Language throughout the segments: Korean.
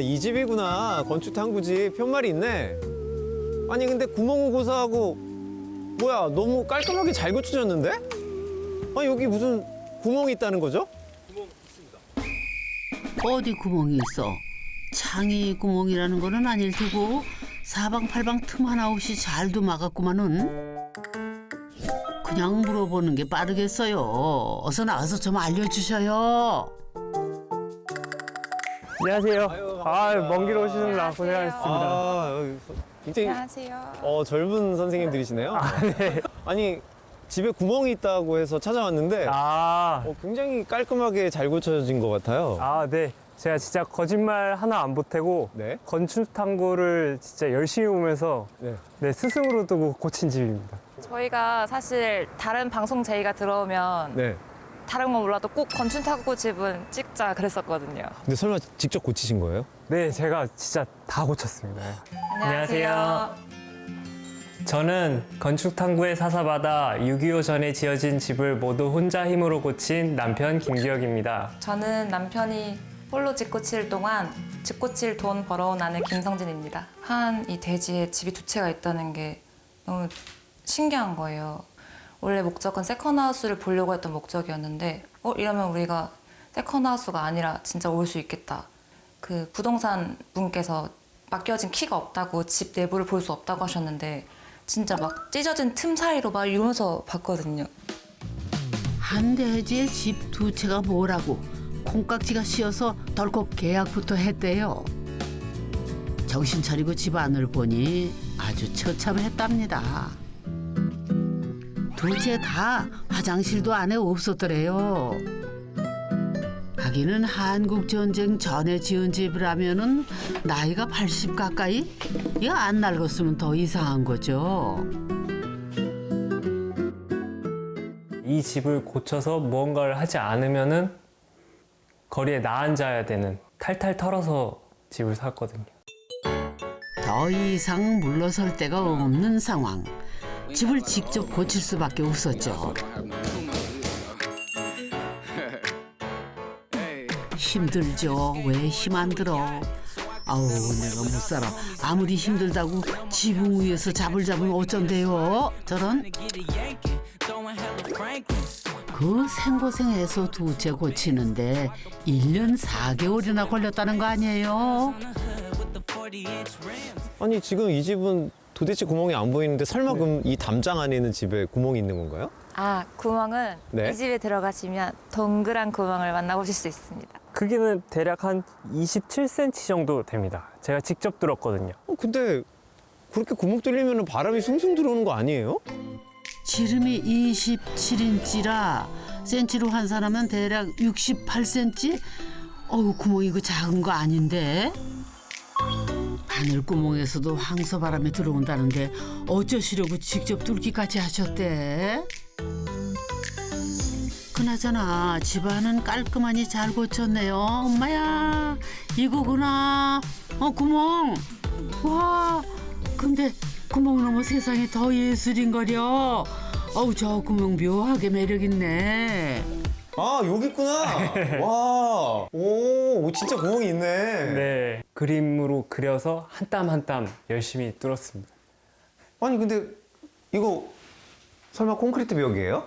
이 집이구나. 건축 탐구집. 편말이 있네. 아니, 근데 구멍은 고사하고, 뭐야, 너무 깔끔하게 잘 고쳐졌는데? 아니, 여기 무슨 구멍이 있다는 거죠? 어디 구멍이 있어? 창이 구멍이라는 거는 아닐 테고 사방팔방 틈 하나 없이 잘도 막았구만은. 그냥 물어보는 게 빠르겠어요. 어서 나와서 좀 알려주셔요. 안녕하세요. 반갑습니다. 먼 길 오시느라 고생하셨습니다. 굉장히 안녕하세요. 젊은 선생님들이시네요. 네. 아니, 집에 구멍이 있다고 해서 찾아왔는데 굉장히 깔끔하게 잘 고쳐진 것 같아요. 네. 제가 진짜 거짓말 하나 안 보태고 네. 건축 탐구를 진짜 열심히 보면서 네. 스승으로 두고 고친 집입니다. 저희가 사실 다른 방송 제의가 들어오면 네. 다른 건 몰라도 꼭 건축탐구 집은 찍자 그랬었거든요. 근데 설마 직접 고치신 거예요? 네, 제가 진짜 다 고쳤습니다. 안녕하세요. 저는 건축 탐구에 사사받아 6.25 전에 지어진 집을 모두 혼자 힘으로 고친 남편 김기혁입니다. 저는 남편이 홀로 집 고칠 동안 집 고칠 돈 벌어온 아내 김성진입니다. 한 이 대지에 집이 두 채가 있다는 게 너무 신기한 거예요. 원래 목적은 세컨하우스를 보려고 했던 목적이었는데 이러면 우리가 세컨하우스가 아니라 진짜 올 수 있겠다. 그 부동산 분께서 맡겨진 키가 없다고 집 내부를 볼 수 없다고 하셨는데 진짜 막 찢어진 틈 사이로 막 이러면서 봤거든요. 한 대지에 집 두 채가 뭐라고 콩깍지가 씌어서 덜컥 계약부터 했대요. 정신 차리고 집안을 보니 아주 처참했답니다. 두 채 다 화장실도 안에 없었더래요. 하기는 한국전쟁 전에 지은 집이라면은 나이가 80 가까이? 이거 안 낡았으면 더 이상한 거죠. 이 집을 고쳐서 무언가를 하지 않으면은 거리에 나앉아야 되는 탈탈 털어서 집을 샀거든요. 더 이상 물러설 데가 없는 상황. 집을 직접 고칠 수밖에 없었죠. 힘들죠. 왜 힘 안 들어? 아우, 내가 못 살아. 아무리 힘들다고 지붕 위에서 잡을 잡으면 어쩐대요? 저런. 그 생고생해서 두 채 고치는데 1년 4개월이나 걸렸다는 거 아니에요? 아니, 지금 이 집은 도대체 구멍이 안 보이는데 설마 그럼 이 담장 안에 있는 집에 구멍이 있는 건가요? 구멍은 네. 이 집에 들어가시면 동그란 구멍을 만나보실 수 있습니다. 크기는 대략 한 27cm 정도 됩니다. 제가 직접 뚫었거든요. 근데 그렇게 구멍 뚫리면 바람이 숭숭 들어오는 거 아니에요? 지름이 27인치라 센치로 환산하면 대략 68cm? 어우, 구멍이 그 작은 거 아닌데? 바늘구멍에서도 황소바람이 들어온다는데 어쩌시려고 직접 뚫기까지 하셨대? 그나저나 집안은 깔끔하니 잘 고쳤네요. 엄마야, 이거구나. 구멍. 와, 근데 구멍 넘어 세상이 더 예술인거려. 저 구멍 묘하게 매력있네. 여기 있구나. 와, 오, 진짜 구멍이 있네. 네, 그림으로 그려서 한 땀 한 땀 열심히 뚫었습니다. 아니, 근데 이거 설마 콘크리트 벽이에요?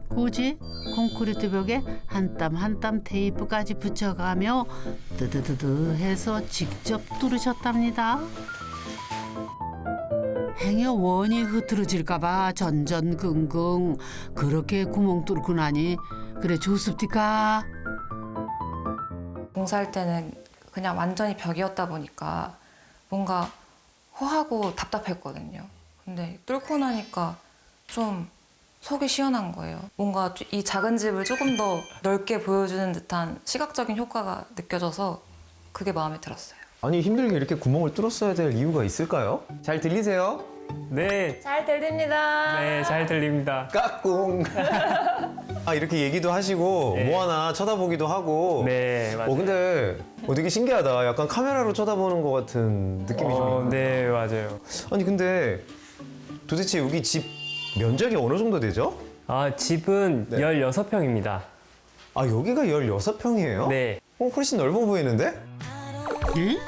굳이 콘크리트 벽에 한 땀 한 땀 테이프까지 붙여가며 뜨드드드 해서 직접 뚫으셨답니다. 행여 원이 흐트러질까봐 전전긍긍 그렇게 구멍 뚫고 나니 그래 좋습니까? 공사할 때는 그냥 완전히 벽이었다 보니까 뭔가 허하고 답답했거든요. 근데 뚫고 나니까 좀 속이 시원한 거예요. 뭔가 이 작은 집을 조금 더 넓게 보여주는 듯한 시각적인 효과가 느껴져서 그게 마음에 들었어요. 아니, 힘들게 이렇게 구멍을 뚫었어야 될 이유가 있을까요? 잘 들리세요? 네, 잘 들립니다. 네, 잘 들립니다. 까꿍. 이렇게 얘기도 하시고 네. 뭐 하나 쳐다보기도 하고. 네, 맞아요. 근데 되게 신기하다. 약간 카메라로 쳐다보는 것 같은 느낌이 좀 있는데. 네, 맞아요. 아니, 근데 도대체 여기 집 면적이 어느 정도 되죠? 집은 네. 16평입니다. 여기가 16평이에요? 네. 훨씬 넓어 보이는데? 네?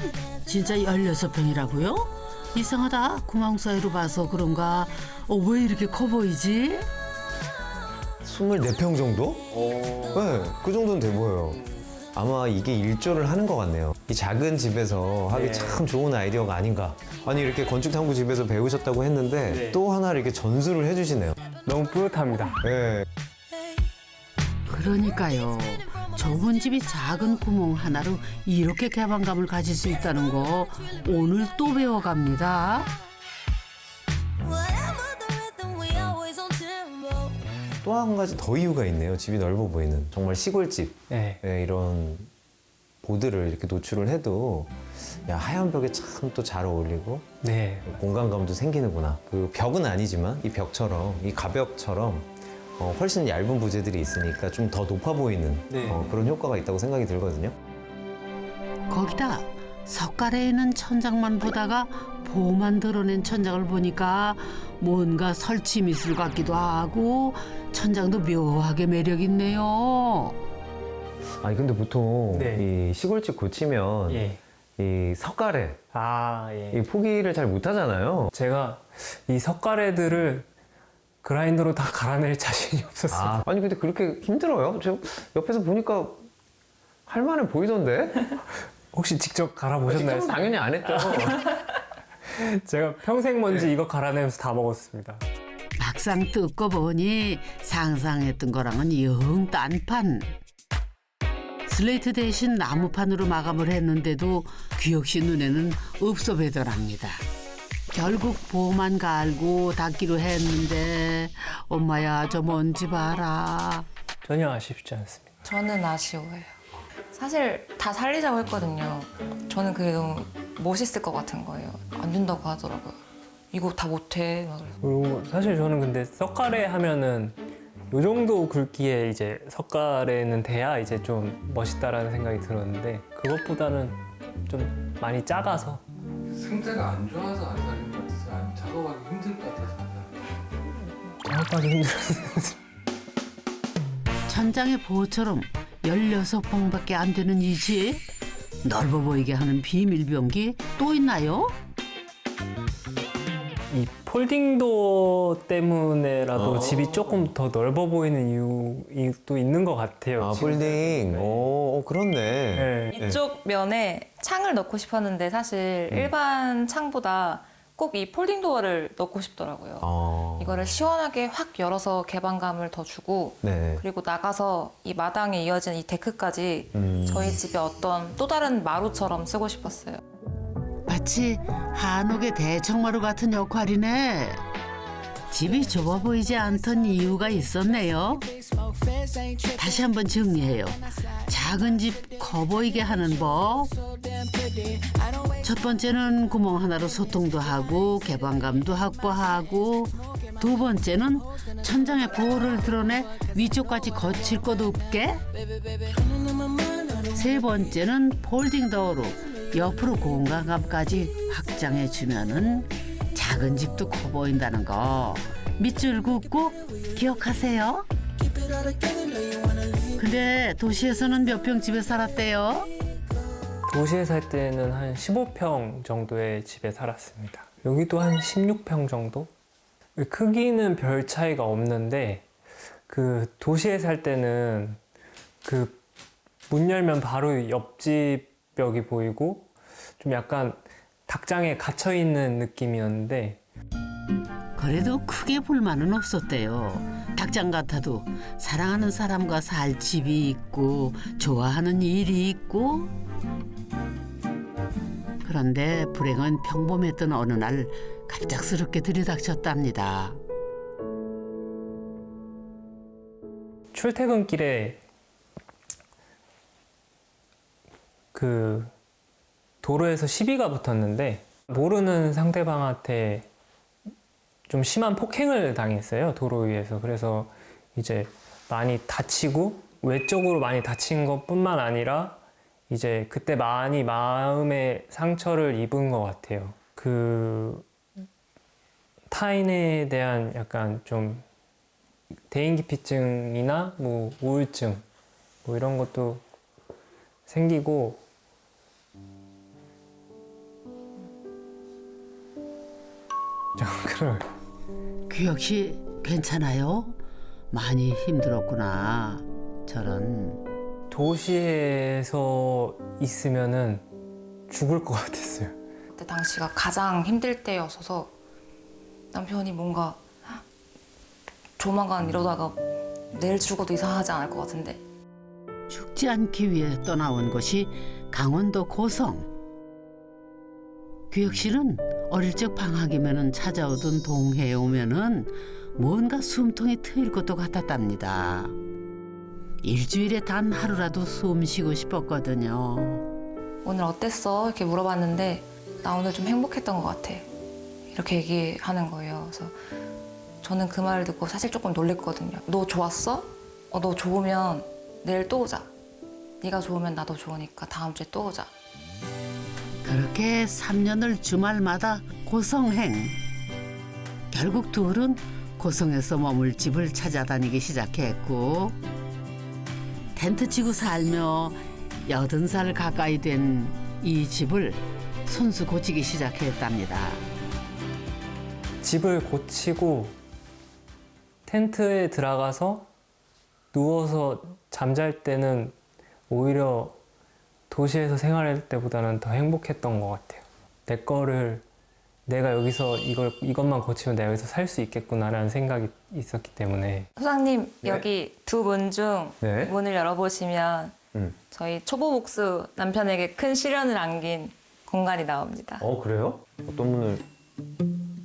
진짜 16평이라고요? 이상하다. 구멍 사이로 봐서 그런가? 왜 이렇게 커 보이지? 24평 정도? 네, 그 정도는 돼 보여요. 아마 이게 일조를 하는 것 같네요. 이 작은 집에서 하기 네. 참 좋은 아이디어가 아닌가. 아니 이렇게 건축탐구 집에서 배우셨다고 했는데 네. 또 하나 이렇게 전수를 해주시네요. 너무 뿌듯합니다. 네. 그러니까요. 좁은 집이 작은 구멍 하나로 이렇게 개방감을 가질 수 있다는 거 오늘 또 배워갑니다. 또 한 가지 더 이유가 있네요. 집이 넓어 보이는. 정말 시골집. 네. 네, 이런 보드를 이렇게 노출을 해도 야, 하얀 벽에 참 또 잘 어울리고 네. 공간감도 생기는구나. 그 벽은 아니지만 이 벽처럼 이 가벽처럼 훨씬 얇은 부재들이 있으니까 좀 더 높아 보이는 네. 그런 효과가 있다고 생각이 들거든요. 거기다 석가래에 있는 천장만 보다가 보만 드러낸 천장을 보니까 뭔가 설치 미술 같기도 하고 천장도 묘하게 매력 있네요. 아니 근데 보통 네. 이 시골집 고치면 예. 이 석가래 아, 예. 이 포기를 잘 못하잖아요. 제가 이 석가래들을 그라인더로 다 갈아낼 자신이 없었어요. 아니 근데 그렇게 힘들어요? 저 옆에서 보니까 할만해 보이던데? 혹시 직접 갈아보셨나요? 직접은 당연히 안 했죠. 제가 평생 먼지 이거 갈아내면서 다 먹었습니다. 막상 뜯고 보니 상상했던 거랑은 영 딴판. 슬레이트 대신 나무판으로 마감을 했는데도 귀역 씨 눈에는 없어 배더랍니다. 결국 보만 갈고 닦기로 했는데 엄마야 저 먼지 봐라. 전혀 아쉽지 않습니다. 저는 아쉬워요. 사실 다 살리자고 했거든요. 저는 그게 너무 멋있을 것 같은 거예요. 안 된다고 하더라고요. 이거 다 못해. 막 그래서. 그리고 사실 저는 근데 석가래 하면은 요 정도 굵기에 이제 석가래는 돼야 이제 좀 멋있다라는 생각이 들었는데 그것보다는 좀 많이 작아서 상태가 안 좋아서 안 살린 것 같아서 아니면 작업하기 힘들 것 같아서 안 살린 작업하기 힘들었어요. 천장의 보호처럼 16평밖에 안 되는 이 집. 넓어 보이게 하는 비밀병기 또 있나요? 이 폴딩도어 때문에라도 어. 집이 조금 더 넓어 보이는 이유도 있는 것 같아요. 아, 지금. 폴딩. 그렇네. 네. 이쪽 면에 창을 넣고 싶었는데 사실 일반 창보다 꼭 이 폴딩 도어를 넣고 싶더라고요. 이거를 시원하게 확 열어서 개방감을 더 주고 네. 그리고 나가서 이 마당에 이어진 이 데크까지 저희 집의 어떤 또 다른 마루처럼 쓰고 싶었어요. 마치 한옥의 대청마루 같은 역할이네. 집이 좁아 보이지 않던 이유가 있었네요. 다시 한번 정리해요. 작은 집 커 보이게 하는 법. 첫 번째는 구멍 하나로 소통도 하고 개방감도 확보하고, 두 번째는 천장에 보호를 드러내 위쪽까지 거칠 것 없게, 세 번째는 폴딩 도어로 옆으로 공간감까지 확장해 주면은 작은 집도 커 보인다는 거 밑줄 긋고 기억하세요. 근데 도시에서는 몇 평 집에 살았대요? 도시에 살 때는 한 15평 정도의 집에 살았습니다. 여기도 한 16평 정도? 크기는 별 차이가 없는데 그 도시에 살 때는 그 문 열면 바로 옆집 벽이 보이고 좀 약간 닭장에 갇혀 있는 느낌이었는데 그래도 크게 불만은 없었대요. 닭장 같아도 사랑하는 사람과 살 집이 있고 좋아하는 일이 있고. 그런데 불행은 평범했던 어느 날 갑작스럽게 들이닥쳤답니다. 출퇴근길에 그 도로에서 시비가 붙었는데 모르는 상대방한테 좀 심한 폭행을 당했어요, 도로 위에서. 그래서 이제 많이 다치고 외적으로 많이 다친 것뿐만 아니라 이제 그때 많이 마음의 상처를 입은 것 같아요. 그 타인에 대한 약간 좀 대인기피증이나 뭐 우울증 뭐 이런 것도 생기고 그럼 규혁 씨 괜찮아요? 많이 힘들었구나. 저런. 도시에서 있으면은 죽을 것 같았어요. 그때 당시가 가장 힘들 때였어서 남편이 뭔가 조만간 이러다가 내일 죽어도 이상하지 않을 것 같은데 죽지 않기 위해 떠나온 곳이 강원도 고성. 규혁 씨는 어릴 적 방학이면은 찾아오던 동해에 오면은 뭔가 숨통이 트일 것도 같았답니다. 일주일에 단 하루라도 숨 쉬고 싶었거든요. 오늘 어땠어? 이렇게 물어봤는데 나 오늘 좀 행복했던 것 같아. 이렇게 얘기하는 거예요. 그래서 저는 그 말을 듣고 사실 조금 놀랬거든요. 너 좋았어? 너 좋으면 내일 또 오자. 네가 좋으면 나도 좋으니까 다음 주에 또 오자. 그렇게 3년을 주말마다 고성행. 결국 둘은 고성에서 머물 집을 찾아다니기 시작했고 텐트 치고 살며 80살 가까이 된 이 집을 손수 고치기 시작했답니다. 집을 고치고 텐트에 들어가서 누워서 잠잘 때는 오히려 도시에서 생활할 때보다는 더 행복했던 것 같아요. 내 거를 내가 여기서 이것만 고치면 내가 여기서 살 수 있겠구나라는 생각이 있었기 때문에. 소장님 네. 여기 두 문 중 네. 문을 열어보시면 저희 초보복수 남편에게 큰 시련을 안긴 공간이 나옵니다. 그래요? 어떤 문을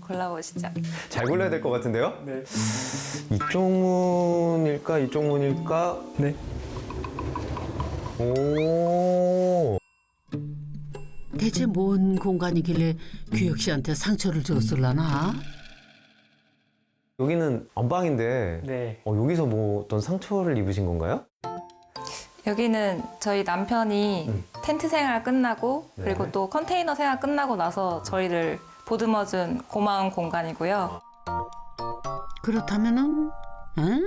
골라보시죠. 잘 골라야 될 것 같은데요? 네. 이쪽 문일까 이쪽 문일까? 네. 오. 대체 뭔 공간이길래 규혁 씨한테 상처를 줬을라나? 여기는 안방인데 네. 여기서 뭐 어떤 상처를 입으신 건가요? 여기는 저희 남편이 텐트 생활 끝나고 네. 그리고 또 컨테이너 생활 끝나고 나서 저희를 보듬어준 고마운 공간이고요. 그렇다면은 응?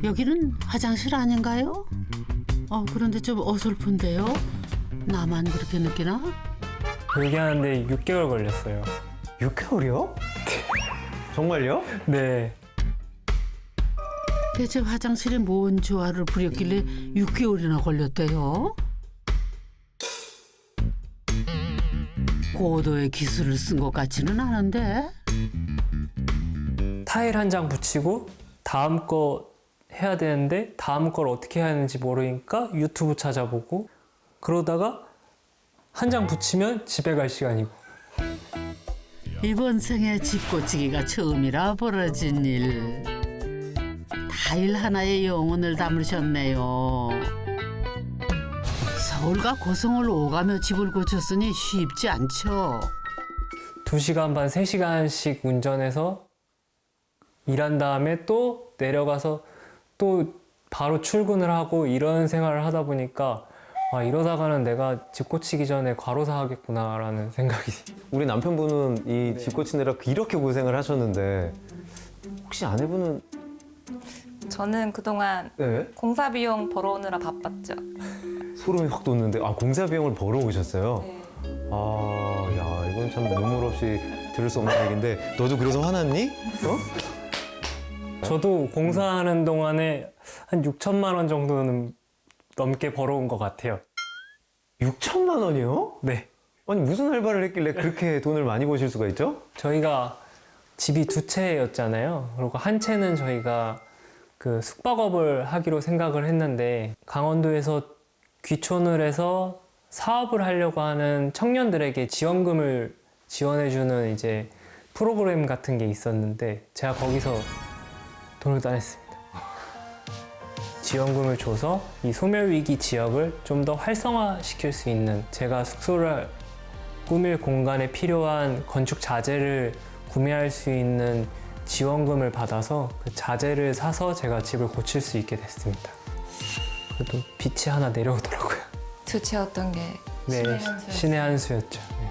여기는 화장실 아닌가요? 그런데 좀 어설픈데요? 나만 그렇게 느끼나? 여기 하는데 6개월 걸렸어요. 6개월이요? 정말요? 네. 대체 화장실에 뭔 조화를 부렸길래 6개월이나 걸렸대요? 고도의 기술을 쓴 것 같지는 않은데? 타일 한 장 붙이고 다음 거 해야 되는데 다음 걸 어떻게 해야 하는지 모르니까 유튜브 찾아보고 그러다가 한 장 붙이면 집에 갈 시간이고. 이번 생에 집 고치기가 처음이라 벌어진 일. 타일 하나에 영혼을 담으셨네요. 서울과 고성을 오가며 집을 고쳤으니 쉽지 않죠. 2시간 반, 3시간씩 운전해서 일한 다음에 또 내려가서 또 바로 출근을 하고 이런 생활을 하다 보니까 이러다가는 내가 집 고치기 전에 과로사 하겠구나라는 생각이. 우리 남편분은 이 집 고치느라 이렇게 고생을 하셨는데 혹시 아내분은 저는 그동안 네? 공사 비용 벌어오느라 바빴죠. 소름이 확 돋는데 공사 비용을 벌어오셨어요? 네. 야 이건 참 눈물 없이 들을 수 없는 얘기인데 너도 그래서 화났니? 저도 공사하는 동안에 한 6천만 원 정도는 넘게 벌어온 것 같아요. 6천만 원이요? 네. 아니 무슨 알바를 했길래 그렇게 돈을 많이 버실 수가 있죠? 저희가 집이 2채였잖아요. 그리고 한 채는 저희가 그 숙박업을 하기로 생각을 했는데 강원도에서 귀촌을 해서 사업을 하려고 하는 청년들에게 지원금을 지원해주는 이제 프로그램 같은 게 있었는데 제가 거기서 돈을 따냈습니다. 지원금을 줘서 이 소멸위기 지역을 좀 더 활성화시킬 수 있는 제가 숙소를 꾸밀 공간에 필요한 건축 자재를 구매할 수 있는 지원금을 받아서 그 자재를 사서 제가 집을 고칠 수 있게 됐습니다. 그래도 빛이 하나 내려오더라고요. 두 채였던 게 네, 신의 한 수였어요. 신의 한 수였죠. 네.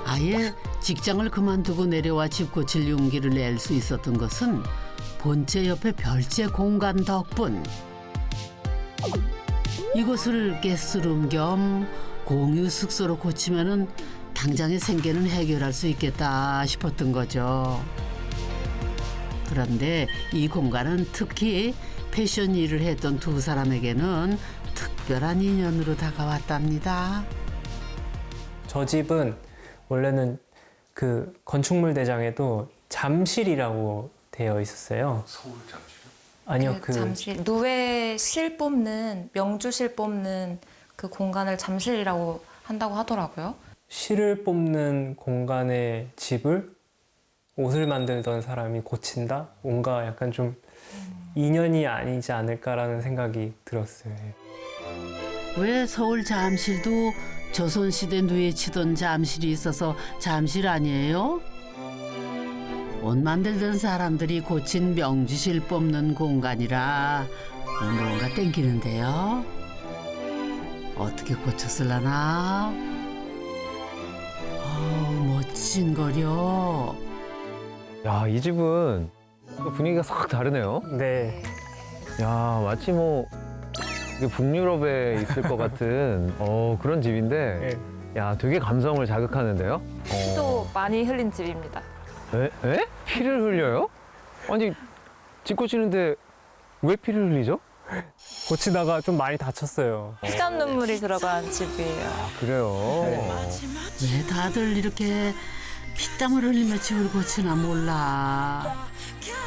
아예 직장을 그만두고 내려와 집 고칠 용기를 낼 수 있었던 것은 본체 옆에 별채 공간 덕분. 이곳을 게스트룸 겸 공유 숙소로 고치면은 당장의 생계는 해결할 수 있겠다 싶었던 거죠. 그런데 이 공간은 특히 패션 일을 했던 두 사람에게는 특별한 인연으로 다가왔답니다. 저 집은 원래는 그 건축물 대장에도 잠실이라고 되어 있었어요. 서울 잠시요? 아니요, 그 잠실 누에 실 뽑는 명주 실 뽑는 그 공간을 잠실이라고 한다고 하더라고요. 실을 뽑는 공간의 집을 옷을 만들던 사람이 고친다? 뭔가 약간 좀 인연이 아니지 않을까라는 생각이 들었어요. 왜 서울 잠실도 조선시대 누에 치던 잠실이 있어서 잠실 아니에요? 옷 만들던 사람들이 고친 명주실 뽑는 공간이라 뭔가 땡기는데요. 어떻게 고쳤을라나? 멋진 거려. 야, 이 집은 또 분위기가 싹 다르네요. 네. 야, 마치 뭐 이게 북유럽에 있을 것 같은 그런 집인데, 야, 되게 감성을 자극하는데요. 피도 많이 흘린 집입니다. 에? 피를 흘려요? 아니, 집 고치는데 왜 피를 흘리죠? 고치다가 좀 많이 다쳤어요. 피땀 눈물이 들어간 집이에요. 그래요. 왜 다들 이렇게 피땀을 흘리며 집을 고치나 몰라.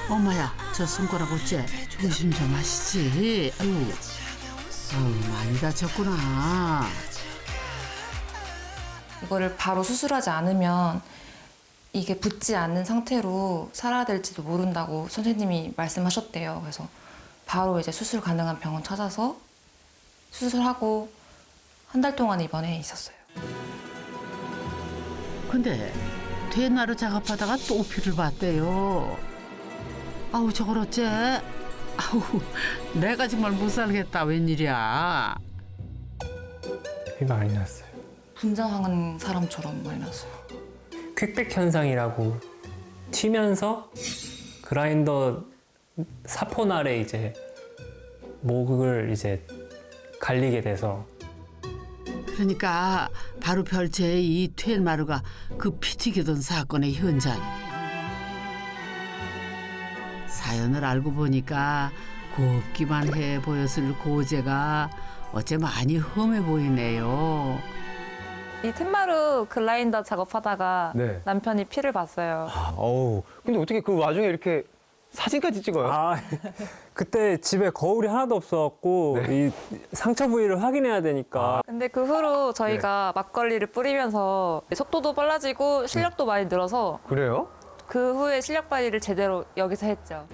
엄마야, 저 손가락 어째? 조심 좀 하시지. 아유, 많이 다쳤구나. 이거를 바로 수술하지 않으면 이게 붙지 않는 상태로 살아야 될지도 모른다고 선생님이 말씀하셨대요. 그래서 바로 이제 수술 가능한 병원 찾아서 수술하고 한 달 동안 입원해 있었어요. 근데 퇴나루 작업하다가 또 피를 봤대요. 아우, 저걸 어째? 아우, 내가 정말 못 살겠다. 웬일이야. 피 많이 났어요. 분장한 사람처럼 많이 났어요. 퀵백 현상이라고 튀면서 그라인더 사포 날에 이제 목을 이제 갈리게 돼서 그러니까 바로 별채의 이 퇴마루가 그 피 튀기던 사건의 현장. 사연을 알고 보니까 곱기만 해 보였을 고재가 어째 많이 험해 보이네요. 이 텐마루 글라인더 작업하다가 네. 남편이 피를 봤어요. 근데 어떻게 그 와중에 이렇게 사진까지 찍어요? 아, 그때 집에 거울이 하나도 없어갖고 이 상처 부위를 확인해야 되니까 근데 그 후로 저희가 막걸리를 뿌리면서 속도도 빨라지고 실력도 많이 늘어서 그래요? 그 후에 실력 발휘를 제대로 여기서 했죠.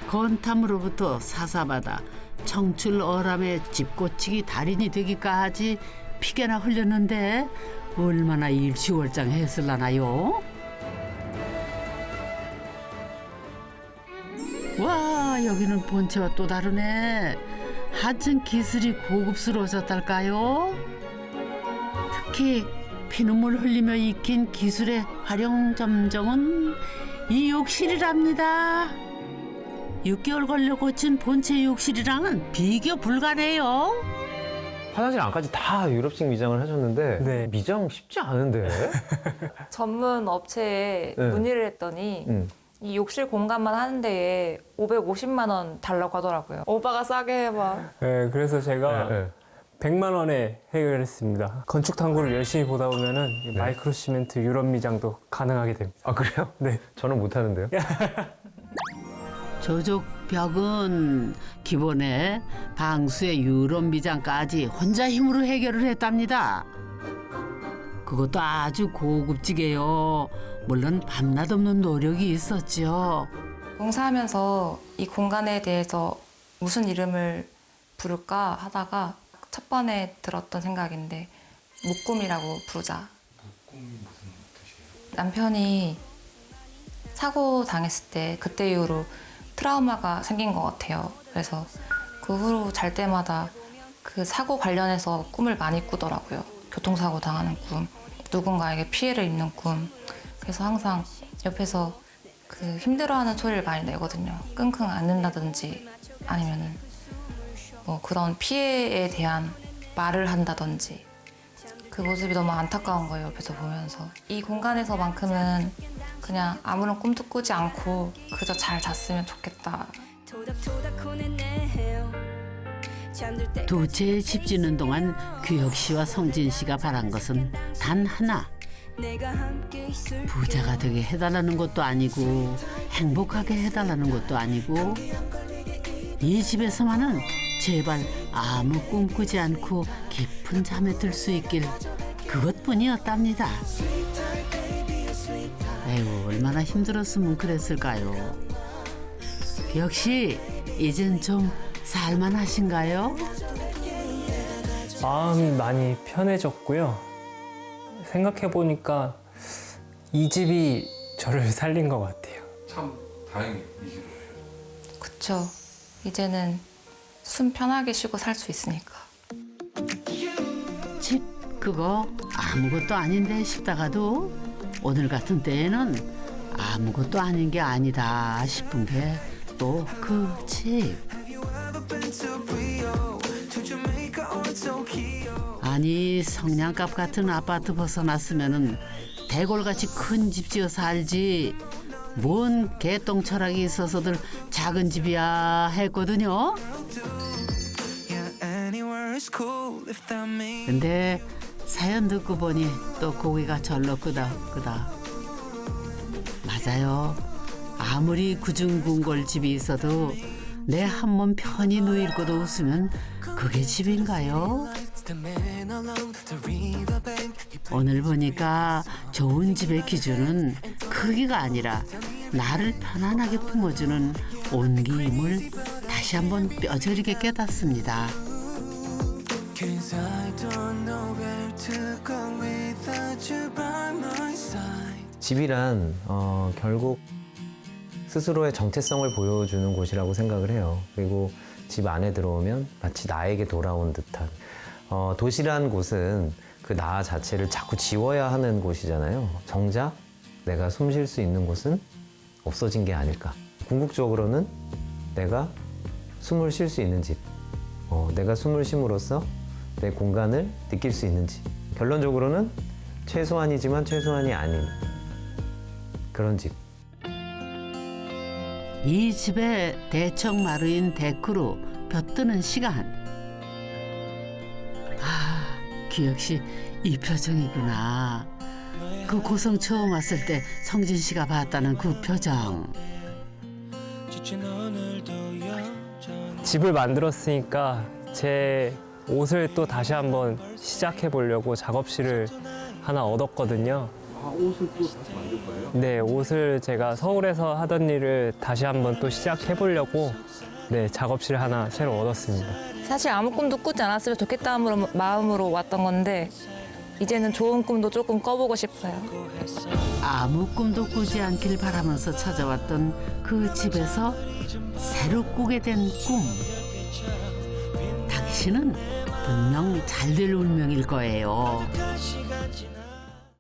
건탐으로부터 사사받아 청출어람의 집고치기 달인이 되기까지 피게나 흘렸는데 얼마나 일취월장했을라나요? 와, 여기는 본체와 또 다르네. 한층 기술이 고급스러워졌달까요? 특히 피눈물 흘리며 익힌 기술의 활용 점정은 이 욕실이랍니다. 6개월 걸려 고친 본체 욕실이랑은 비교 불가네요. 화장실 안까지 다 유럽식 미장을 하셨는데 네. 미장 쉽지 않은데. 전문 업체에 네. 문의를 했더니 이 욕실 공간만 하는 데에 550만 원 달라고 하더라고요. 오빠가 싸게 해봐. 네, 그래서 제가 네. 100만 원에 해결했습니다. 건축 탐구를 열심히 보다 보면은 이 마이크로 시멘트 유럽 미장도 가능하게 됩니다. 아, 그래요? 네. 저는 못하는데요. 저쪽 벽은 기본에 방수의 유럽 미장까지 혼자 힘으로 해결을 했답니다. 그것도 아주 고급지게요. 물론 밤낮 없는 노력이 있었죠. 공사하면서 이 공간에 대해서 무슨 이름을 부를까 하다가 첫 번에 들었던 생각인데 목꿈이라고 부르자. 꿈이 무슨 뜻이에요? 남편이 사고 당했을 때 그때 이후로 트라우마가 생긴 것 같아요. 그래서 그 후로 잘 때마다 그 사고 관련해서 꿈을 많이 꾸더라고요. 교통사고 당하는 꿈, 누군가에게 피해를 입는 꿈. 그래서 항상 옆에서 그 힘들어하는 소리를 많이 내거든요. 끙끙 앓는다든지 아니면은 뭐 그런 피해에 대한 말을 한다든지. 그 모습이 너무 안타까운 거예요. 옆에서 보면서. 이 공간에서만큼은 그냥 아무런 꿈도 꾸지 않고 그저 잘 잤으면 좋겠다. 두 채의 집 짓는 동안 규혁 씨와 성진 씨가 바란 것은 단 하나. 부자가 되게 해달라는 것도 아니고 행복하게 해달라는 것도 아니고 이 집에서만은 제발 아무 꿈 꾸지 않고 깊은 잠에 들 수 있길 그것뿐이었답니다. 에휴 얼마나 힘들었으면 그랬을까요. 역시 이젠 좀 살만하신가요? 마음이 많이 편해졌고요. 생각해보니까 이 집이 저를 살린 것 같아요. 참 다행히 이 집을. 그쵸. 이제는 숨 편하게 쉬고 살 수 있으니까. 집 그거 아무것도 아닌데 싶다가도 오늘 같은 때에는 아무것도 아닌 게 아니다 싶은 게 또 그 집. 아니 성냥갑 같은 아파트 벗어났으면은 대골같이 큰 집 지어 살지 뭔 개똥 철학이 있어서들 작은 집이야 했거든요. 근데 사연 듣고 보니 또 고개가 절로 끄덕끄덕. 맞아요. 아무리 구중궁궐 집이 있어도 내 한 몸 편히 누일 곳 웃으면 그게 집인가요? 오늘 보니까 좋은 집의 기준은 크기가 아니라 나를 편안하게 품어주는 온기임을 다시 한번 뼈저리게 깨닫습니다. 집이란 결국 스스로의 정체성을 보여주는 곳이라고 생각을 해요. 그리고 집 안에 들어오면 마치 나에게 돌아온 듯한 도시란 곳은 그 나 자체를 자꾸 지워야 하는 곳이잖아요. 정작 내가 숨 쉴 수 있는 곳은 없어진 게 아닐까. 궁극적으로는 내가 숨을 쉴 수 있는 집, 내가 숨을 쉼으로써 내 공간을 느낄 수 있는 집. 결론적으로는 최소한이지만 최소한이 아닌 그런 집. 이 집의 대청마루인 데크로 볕드는 시간. 아, 규혁 씨 이 표정이구나. 그 고성 처음 왔을 때 성진 씨가 봤다는 그 표정. 집을 만들었으니까 제 옷을 또 다시 한번 시작해 보려고 작업실을 하나 얻었거든요. 아, 옷을 또 다시 만들 거예요? 네, 옷을 제가 서울에서 하던 일을 다시 한번 또 시작해 보려고 네, 작업실 하나 새로 얻었습니다. 사실 아무 꿈도 꾸지 않았으면 좋겠다는 마음으로 왔던 건데 이제는 좋은 꿈도 조금 꿔보고 싶어요. 아무 꿈도 꾸지 않길 바라면서 찾아왔던 그 집에서 새로 꾸게 된 꿈. 당신은 분명 잘 될 운명일 거예요.